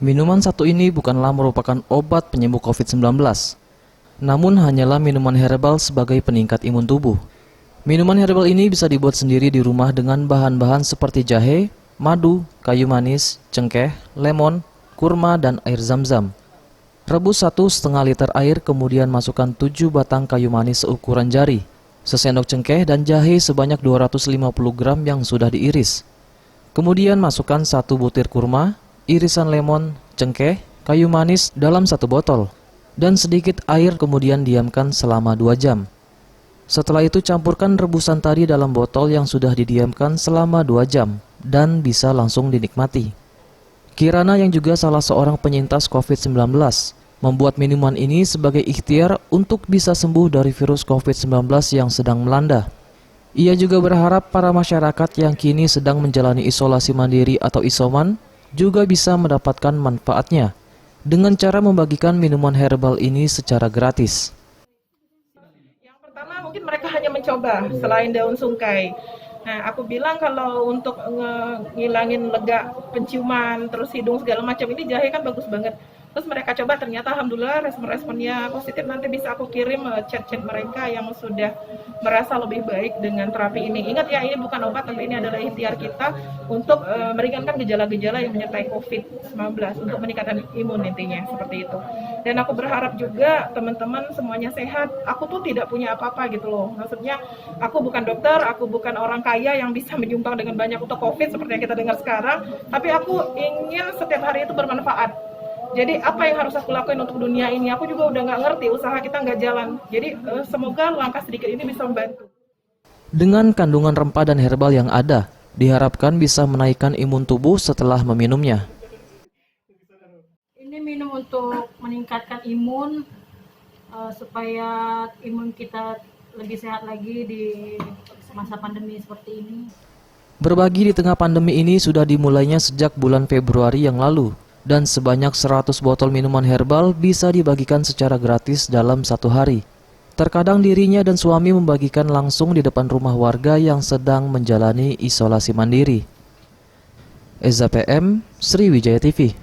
Minuman satu ini bukanlah merupakan obat penyembuh COVID-19, namun hanyalah minuman herbal sebagai peningkat imun tubuh. Minuman herbal ini bisa dibuat sendiri di rumah dengan bahan-bahan seperti jahe, madu, kayu manis, cengkeh, lemon, kurma, dan air zam-zam. Rebus 1,5 liter air, kemudian masukkan 7 batang kayu manis seukuran jari, sesendok cengkeh dan jahe sebanyak 250 gram yang sudah diiris. Kemudian masukkan 1 butir kurma, irisan lemon, cengkeh, kayu manis dalam 1 botol, dan sedikit air, kemudian diamkan selama 2 jam. Setelah itu campurkan rebusan tadi dalam botol yang sudah didiamkan selama 2 jam dan bisa langsung dinikmati. Kirana yang juga salah seorang penyintas COVID-19 membuat minuman ini sebagai ikhtiar untuk bisa sembuh dari virus COVID-19 yang sedang melanda. Ia juga berharap para masyarakat yang kini sedang menjalani isolasi mandiri atau isoman juga bisa mendapatkan manfaatnya dengan cara membagikan minuman herbal ini secara gratis. Yang pertama mungkin mereka hanya mencoba selain daun sungkai. Nah, aku bilang kalau untuk ngilangin lega penciuman, terus hidung segala macam, ini jahe kan bagus banget. Terus mereka coba, ternyata alhamdulillah respon-responnya positif. Nanti bisa aku kirim chat-chat mereka yang sudah merasa lebih baik dengan terapi ini. Ingat ya, ini bukan obat, tapi ini adalah ikhtiar kita untuk meringankan gejala-gejala yang menyertai COVID-19, untuk meningkatkan imun intinya, seperti itu. Dan aku berharap juga teman-teman semuanya sehat. Aku tuh tidak punya apa-apa gitu loh. Maksudnya aku bukan dokter, aku bukan orang kaya yang bisa menyumbang dengan banyak untuk COVID seperti yang kita dengar sekarang. Tapi aku ingin setiap hari itu bermanfaat. Jadi apa yang harus aku lakuin untuk dunia ini? Aku juga udah nggak ngerti, usaha kita nggak jalan. Jadi semoga langkah sedikit ini bisa membantu. Dengan kandungan rempah dan herbal yang ada, diharapkan bisa menaikkan imun tubuh setelah meminumnya. Ini minum untuk meningkatkan imun, supaya imun kita lebih sehat lagi di masa pandemi seperti ini. Berbagi di tengah pandemi ini sudah dimulainya sejak bulan Februari yang lalu, dan sebanyak 100 botol minuman herbal bisa dibagikan secara gratis dalam 1 hari. Terkadang dirinya dan suami membagikan langsung di depan rumah warga yang sedang menjalani isolasi mandiri. Eza PM, Sriwijaya TV.